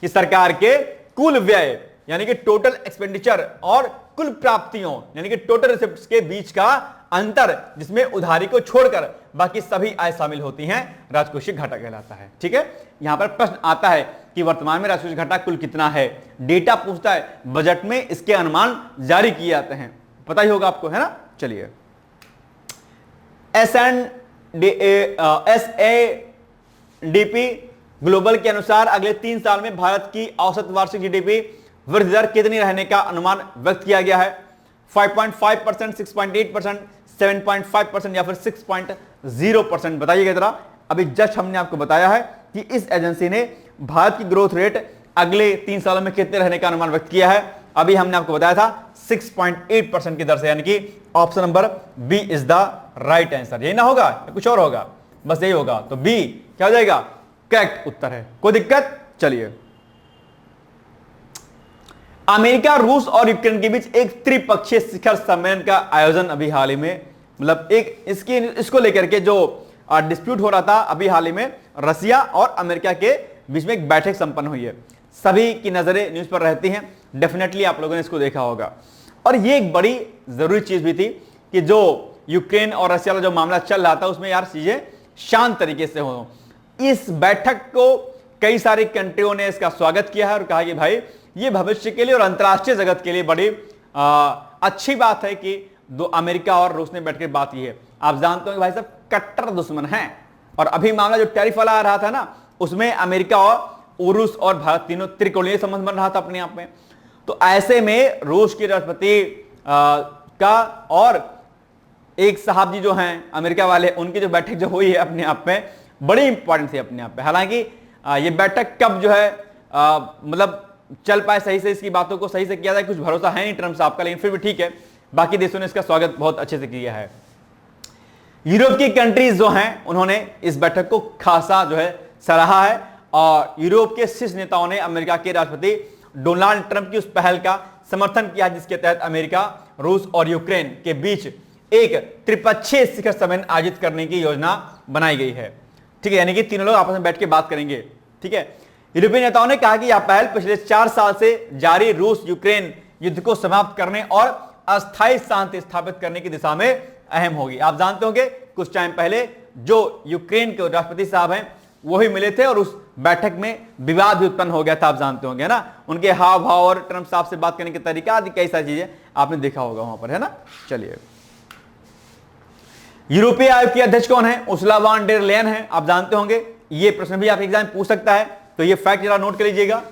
कि सरकार के कुल व्यय यानी कि टोटल एक्सपेंडिचर और कुल प्राप्तियों यानी कि टोटल रिसिप्ट्स के बीच का अंतर, जिसमें उधारी को छोड़कर बाकी सभी आय शामिल होती हैं, राजकोषीय घाटा कहलाता है। ठीक है, यहां पर प्रश्न आता है कि वर्तमान में राजकोषीय घाटा कुल कितना है। डेटा पूछता है, बजट में इसके अनुमान जारी किए जाते हैं, पता ही होगा आपको, है ना। चलिए, S&P ग्लोबल के अनुसार अगले 3 साल में भारत की औसत वार्षिक जीडीपी वृद्धि दर कितनी रहने का अनुमान व्यक्त किया गया है। 5.5%, 6.8%, 7.5% या फिर 6.0%, बताइएगा जरा। अभी जस्ट हमने आपको बताया है कि इस एजेंसी ने भारत की ग्रोथ रेट अगले 3 सालों में कितने रहने का अनुमान व्यक्त किया है। अभी हमने आपको बताया था 6.8% की दर से, यानी कि option number B is the right answer. यही ना होगा या कुछ और होगा, बस यही होगा, तो बी क्या हो जाएगा, करेक्ट उत्तर है। कोई दिक्कत। चलिए, अमेरिका, रूस और यूक्रेन के बीच एक त्रिपक्षीय शिखर सम्मेलन का आयोजन अभी हाल ही में, मतलब एक इसको लेकर के जो डिस्प्यूट हो रहा था, अभी हाल ही में रसिया और अमेरिका के बीच में एक बैठक संपन्न हुई है। सभी की नजरें न्यूज पर रहती हैं, डेफिनेटली आप लोगों ने इसको देखा होगा। और ये एक बड़ी जरूरी चीज भी थी कि जो यूक्रेन और रसिया का जो मामला चल रहा था उसमें यार चीजें शांत तरीके से हो। इस बैठक को कई सारी कंट्रियों ने इसका स्वागत किया है और कहा कि भाई ये भविष्य के लिए और अंतर्राष्ट्रीय जगत के लिए बड़ी अच्छी बात है कि दो अमेरिका और रूस ने बैठकर बात की है। आप जानते हो कि भाई साहब कट्टर दुश्मन हैं, और अभी मामला जो टैरिफ वाला आ रहा था ना, उसमें अमेरिका और रूस और भारत तीनों त्रिकोणीय संबंध बन रहा था अपने आप में। तो ऐसे में रूस के राष्ट्रपति का और एक साहब जी जो हैं अमेरिका वाले, उनकी जो बैठक जो हुई है अपने आप में बड़ी इंपॉर्टेंट थी अपने आप में। हालांकि ये बैठक कब जो है मतलब चल पाए सही से, इसकी बातों को सही से किया जाए, कुछ भरोसा है नहीं टर्म्स आपका, लेकिन फिर भी ठीक है, बाकी देशों ने इसका स्वागत बहुत अच्छे से किया है। यूरोप की कंट्रीज जो हैं उन्होंने इस बैठक को खासा जो है सराहा है और यूरोप के शीर्ष नेताओं ने अमेरिका के राष्ट्रपति डोनाल्ड ट्रंप की उस पहल का समर्थन किया जिसके तहत अमेरिका, रूस और यूक्रेन के बीच एक त्रिपक्षीय शिखर सम्मेलन आयोजित करने की योजना बनाई गई है। ठीक है, यानी कि तीनों लोग आपस में बैठ के बात करेंगे। ठीक है, यूरोपीय नेताओं ने कहा कि यह पहल पिछले 4 साल से जारी रूस यूक्रेन युद्ध को समाप्त करने और अस्थायी शांति स्थापित करने की दिशा में अहम होगी। आप जानते होंगे कुछ टाइम पहले जो यूक्रेन के राष्ट्रपति साहब हैं वो ही मिले थे और उस बैठक में विवाद भी उत्पन्न हो गया था। आप जानते होंगे ना, उनके हाव भाव और ट्रंप साहब से बात करने के तरीका आदि कई सारी चीजें आपने देखा होगा वहां पर, है ना। चलिए, यूरोपीय आयोग के अध्यक्ष कौन है? उर्सुला वॉन डेर लेयन है। आप जानते होंगे, ये प्रश्न भी आप एग्जाम पूछ सकता है, तो ये फैक्ट जरा नोट कर लीजिएगा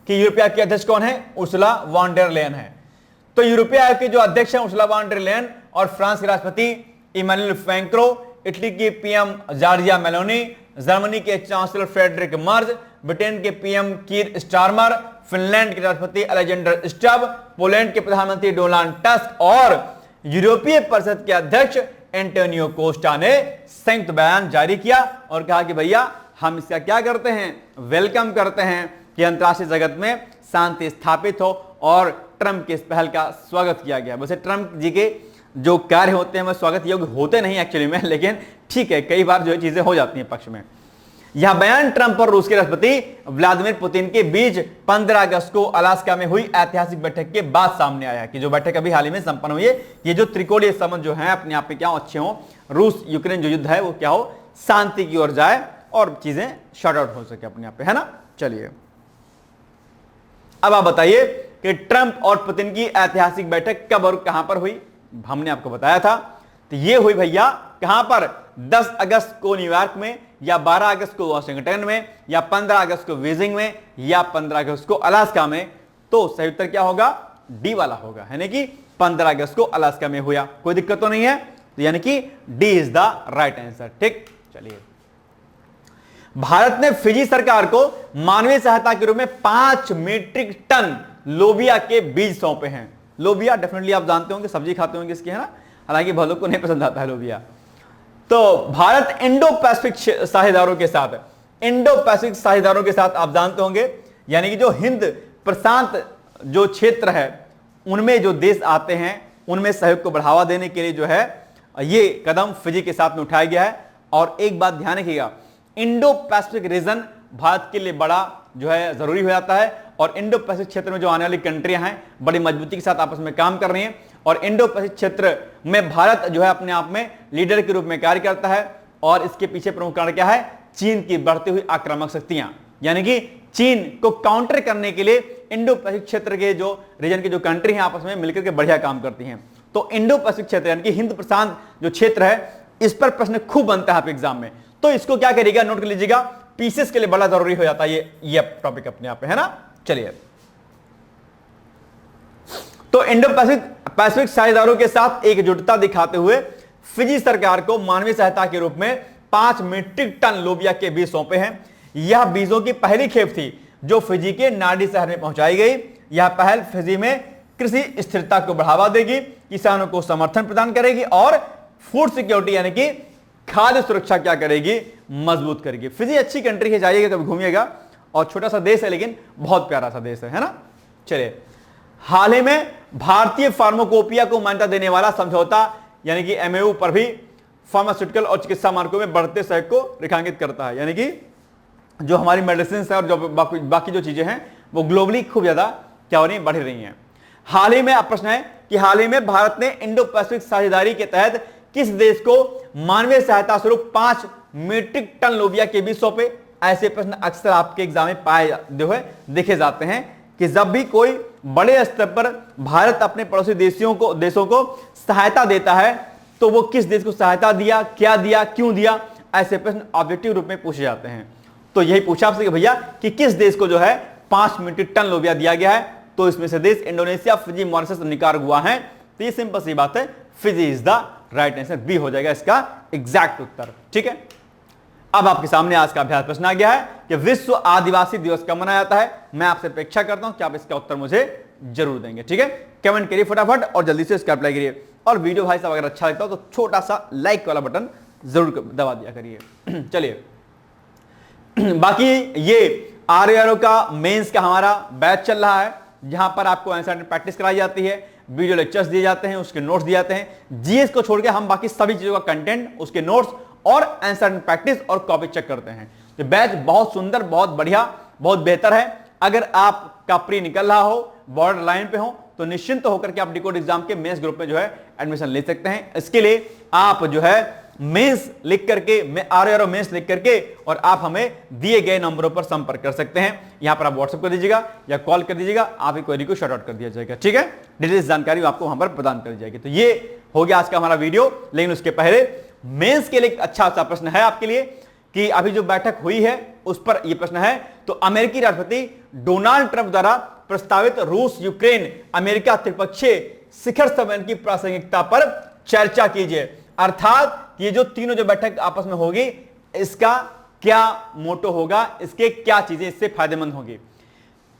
कि यूरोपीय आयोग के अध्यक्ष कौन है? उर्सुला वॉन डेर लेयन है। तो यूरोपीय आयोग के जो अध्यक्ष हैं उर्सुला वॉन डेर लेयन और फ्रांस के राष्ट्रपति इमैनुएल मैक्रों, इटली की पीएम जॉर्जिया मेलोनी, जर्मनी के चांसलर फ्रेडरिक मर्ज, ब्रिटेन के पीएम कीर स्टारमर, फिनलैंड के राष्ट्रपति अलेक्जेंडर स्टब, पोलैंड के प्रधानमंत्री डोनाल्ड टस्क और यूरोपीय परिषद के अध्यक्ष एंटोनियो कोस्टा ने संयुक्त बयान जारी किया और कहा कि भैया हम इसका क्या करते हैं? वेलकम करते हैं कि अंतर्राष्ट्रीय जगत में शांति स्थापित हो और ट्रंप के इस पहल का स्वागत किया गया। वैसे ट्रंप जी के जो कार्य होते हैं वह स्वागत योग्य होते नहीं एक्चुअली में, लेकिन ठीक है, कई बार जो चीजें हो जाती हैं पक्ष में। यह बयान ट्रंप और रूस के राष्ट्रपति व्लादिमीर पुतिन के बीच 15 अगस्त को अलास्का में हुई ऐतिहासिक बैठक के बाद सामने आया कि जो बैठक अभी हाल ही में संपन्न हुई है, ये जो त्रिकोणीय संबंध जो है अपने आप में क्या अच्छे हो, रूस यूक्रेन जो युद्ध है वो क्या हो, शांति की ओर जाए और चीजें शॉर्ट आउट हो सके अपने आप पे, है ना। चलिए, अब आप बताइए कि ट्रंप और पुतिन की ऐतिहासिक बैठक कब और कहां पर हुई? हमने आपको बताया था, तो ये हुई भैया कहां पर? 10 अगस्त को न्यूयॉर्क में, या 12 अगस्त को वाशिंगटन में, या 15 अगस्त को बीजिंग में, या 15 अगस्त को अलास्का में। तो सही उत्तर क्या होगा? डी वाला होगा, यानी कि 15 अगस्त को अलास्का में हुआ। कोई दिक्कत तो नहीं है, तो यानी कि D is the right answer. ठीक, चलिए, भारत ने फिजी सरकार को मानवीय सहायता के रूप में 5 मीट्रिक टन लोबिया के बीज सौंपे हैं। लोबिया डेफिनेटली आप जानते होंगे, सब्जी खाते होंगे इसकी, है ना, हालांकि बहुत लोग को नहीं पसंद आता है लोबिया। तो भारत इंडो पैसिफिक साझेदारों के साथ आप जानते होंगे, यानी कि जो हिंद प्रशांत जो क्षेत्र है उनमें जो देश आते हैं उनमें सहयोग को बढ़ावा देने के लिए जो है ये कदम फिजी के साथ में उठाया गया है। और एक बात ध्यान रखिएगा, इंडो पैसिफिक रीजन भारत के लिए बड़ा जो है जरूरी हो जाता है और इंडो पैसिफिक क्षेत्र में जो आने वाली कंट्रियां हैं बड़ी मजबूती के साथ आपस में काम कर रही हैं और इंडो पैसिफिक क्षेत्र में भारत जो है अपने आप में लीडर के रूप में कार्य करता है। और इसके पीछे प्रमुख कारण क्या है? चीन की बढ़ती हुई आक्रामक शक्तियां, यानी कि चीन को काउंटर करने के लिए इंडो पैसिफिक क्षेत्र के जो रीजन की जो कंट्री हैं आपस में मिलकर के बढ़िया काम करती हैं। तो इंडो पैसिफिक क्षेत्र यानी कि हिंद प्रशांत जो क्षेत्र है, इस पर प्रश्न खूब बनता है आप एग्जाम में, तो इसको क्या करिएगा, नोट कर लीजिएगा, पीसेस के लिए बड़ा जरूरी हो जाता है ये टॉपिक अपने आप पे, है ना। चलिए, तो इंडो पैसिफिक साझेदारों के साथ एकजुटता दिखाते हुए फिजी सरकार को मानवीय सहायता के रूप में 5 मीट्रिक टन लोबिया के बीज सौंपे हैं। यह बीजों की पहली खेप थी जो फिजी के नार्डी शहर में पहुंचाई गई। यह पहल फिजी में कृषि स्थिरता को बढ़ावा देगी, किसानों को समर्थन प्रदान करेगी और फूड सिक्योरिटी यानी कि खाद्य सुरक्षा क्या करेगी, मजबूत करेगी। फिजी अच्छी कंट्री है, जाइएगा कभी घूमिएगा, और छोटा सा देश है लेकिन बहुत प्यारा सा देश है ना। चलिए, हाल ही में भारतीय फार्माकोपिया को मान्यता देने वाला समझौता यानी कि एमओयू पर भी फार्मास्यूटिकल और चिकित्सा मार्गों में बढ़ते सहयोग को रेखांकित करता है, यानी कि जो हमारी मेडिसिन है और जो बाकी जो चीजें हैं वो ग्लोबली खूब ज्यादा क्या हो रही बढ़ रही हैं। हाल ही में अब प्रश्न है कि हाल ही में भारत ने इंडो पैसिफिक साझेदारी के तहत किस देश को मानवीय सहायता स्वरूप 5 मीट्रिक टन लोबिया के बीज सौंपे? ऐसे प्रश्न अक्सर आपके एग्जाम में पाए हुए देखे जाते हैं कि जब भी कोई बड़े स्तर पर भारत अपने पड़ोसी देशों को सहायता देता है तो वो किस देश को सहायता दिया, क्या दिया, क्यों दिया, ऐसे प्रश्न ऑब्जेक्टिव रूप में पूछे जाते हैं। तो यही पूछा आपसे कि भैया कि किस देश को जो है 5 मीट्रिक टन लोबिया दिया गया है, तो इसमें से देश इंडोनेशिया, फिजी, मॉरिशस, निकारागुआ है। तो ये सिंपल सी बात है, Fiji is the right answer, B हो जाएगा इसका एग्जैक्ट उत्तर। ठीक है, अब आपके सामने आज का अभ्यास प्रश्न आ गया है कि विश्व आदिवासी दिवस कब मनाया जाता है। मैं आपसे अपेक्षा करता हूं कि आप इसका उत्तर मुझे जरूर देंगे। ठीक है, कमेंट करिए फटाफट और जल्दी से इसका अप्लाई करिए। और वीडियो भाई साहब अगर अच्छा लगता हो तो छोटा सा लाइक वाला बटन जरूर दबा दिया करिए। चलिए, बाकी ये आरओ का मेंस का हमारा बैच चल रहा है, जहां पर आपको आंसर प्रैक्टिस कराई जाती है, वीडियो लेक्चर्स दिए जाते हैं, उसके नोट्स दिए जाते हैं। जीएस को छोड़ के हम बाकी सभी चीजों का कंटेंट, उसके नोट्स और आंसर प्रैक्टिस और कॉपी चेक करते हैं। तो बैच बहुत सुंदर, बहुत बढ़िया, बहुत बेहतर है। अगर आपका प्री निकल रहा हो, बॉर्डर लाइन पे हो, तो निश्चिंत होकर के आप डिकोड एग्जाम के मेंस ग्रुप में जो है एडमिशन ले सकते हैं। इसके लिए आप जो है मेंस लिख करके, आरओ मेंस लिख करके, और आप हमें दिए गए नंबरों पर संपर्क कर सकते हैं। यहां पर आप व्हाट्सएप कर दीजिएगा या कॉल कर दीजिएगा, आपकी क्वेरी को शॉर्ट आउट कर दिया जाएगा। ठीक है, डिटेल्स जानकारी आपको वहां पर प्रदान कर दी जाएगी। तो ये हो गया आज का हमारा वीडियो। लेकिन उसके पहले मेंस के लिए एक अच्छा सा प्रश्न है आपके लिए कि अभी जो बैठक हुई है उस पर यह प्रश्न है। तो अमेरिकी राष्ट्रपति डोनाल्ड ट्रंप द्वारा प्रस्तावित रूस यूक्रेन अमेरिका त्रिपक्षीय शिखर सम्मेलन की प्रासंगिकता पर चर्चा कीजिए। अर्थात ये जो तीनों जो बैठक आपस में होगी, इसका क्या मोटो होगा, इसके क्या चीजें इससे फायदेमंद होगी।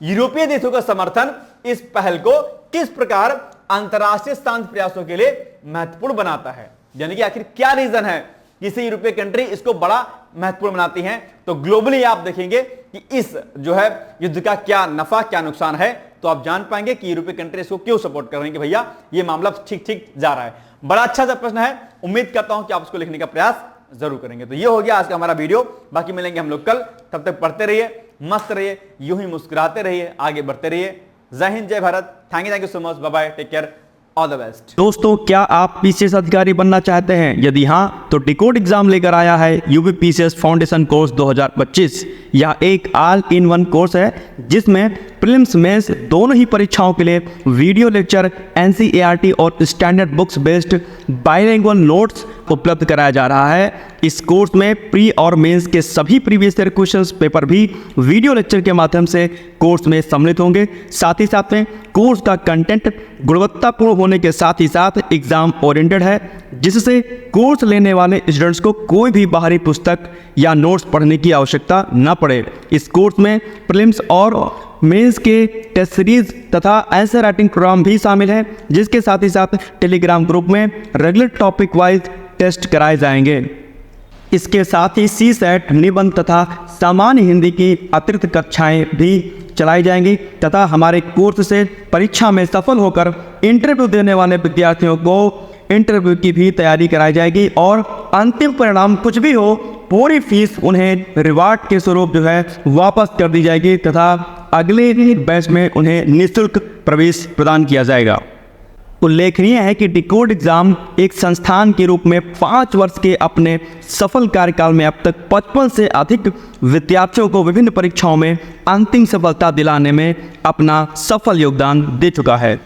यूरोपीय देशों का समर्थन इस पहल को किस प्रकार अंतरराष्ट्रीय शांति प्रयासों के लिए महत्वपूर्ण बनाता है। यानी कि आखिर क्या रीजन है जिससे यूरोपीय कंट्री इसको बड़ा महत्वपूर्ण बनाती हैं। तो ग्लोबली आप देखेंगे कि इस जो है युद्ध का क्या नफा, क्या नुकसान है, तो आप जान पाएंगे कि यूरोपीय कंट्री इसको क्यों सपोर्ट कर रही है कि भैया ये मामला ठीक ठीक जा रहा है। बड़ा अच्छा सा प्रश्न है, उम्मीद करता हूं कि आप इसको लिखने का प्रयास जरूर करेंगे। तो ये हो गया आज का हमारा वीडियो। बाकी मिलेंगे हम लोग कल, तब तक पढ़ते रहिए, मस्त रहिए, यूं ही मुस्कुराते रहिए, आगे बढ़ते रहिए। जय हिंद, जय Bharat. Thank you so much, bye bye, take care, all the best. दोस्तों, क्या आप पीसीएस अधिकारी बनना चाहते हैं? यदि हाँ, तो डिकोड एग्जाम लेकर आया है यूपी पीसीएस फाउंडेशन कोर्स 2025। यह एक ऑल इन वन कोर्स है जिसमें प्रीलिम्स मेंस दोनों ही परीक्षाओं के लिए वीडियो लेक्चर, एनसीईआरटी और standard books based bilingual notes उपलब्ध कराया जा रहा है। इस कोर्स में प्री और मेंस के सभी प्रीवियस ईयर क्वेश्चंस पेपर भी वीडियो लेक्चर के माध्यम से कोर्स में सम्मिलित होंगे। साथ ही साथ में कोर्स का कंटेंट गुणवत्तापूर्ण होने के साथ ही साथ एग्जाम ओरिएंटेड है, जिससे कोर्स लेने वाले स्टूडेंट्स को कोई भी बाहरी पुस्तक या नोट्स पढ़ने की आवश्यकता न पड़े। इस कोर्स में प्रीलिम्स और मेंस के टेस्ट सीरीज तथा आंसर राइटिंग प्रोग्राम भी शामिल है, जिसके साथ ही साथ टेलीग्राम ग्रुप में रेगुलर टॉपिक वाइज टेस्ट कराए जाएंगे। इसके साथ ही सीसेट, निबंध तथा सामान्य हिंदी की अतिरिक्त कक्षाएं भी चलाई जाएंगी तथा हमारे कोर्स से परीक्षा में सफल होकर इंटरव्यू देने वाले विद्यार्थियों को इंटरव्यू की भी तैयारी कराई जाएगी और अंतिम परिणाम कुछ भी हो, पूरी फीस उन्हें रिवार्ड के स्वरूप जो है वापस कर दी जाएगी तथा अगले बैच में उन्हें निःशुल्क प्रवेश प्रदान किया जाएगा। उल्लेखनीय है कि डिकोड एग्जाम एक संस्थान के रूप में 5 वर्ष के अपने सफल कार्यकाल में अब तक 55 से अधिक विद्यार्थियों को विभिन्न परीक्षाओं में अंतिम सफलता दिलाने में अपना सफल योगदान दे चुका है।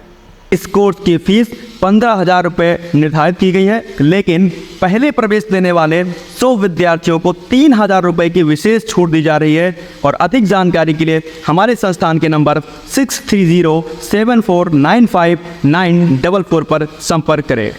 इस कोर्स की फीस 15,000 रुपये निर्धारित की गई है, लेकिन पहले प्रवेश देने वाले 100 विद्यार्थियों को 3,000 रुपये की विशेष छूट दी जा रही है। और अधिक जानकारी के लिए हमारे संस्थान के नंबर 6307495944 पर संपर्क करें।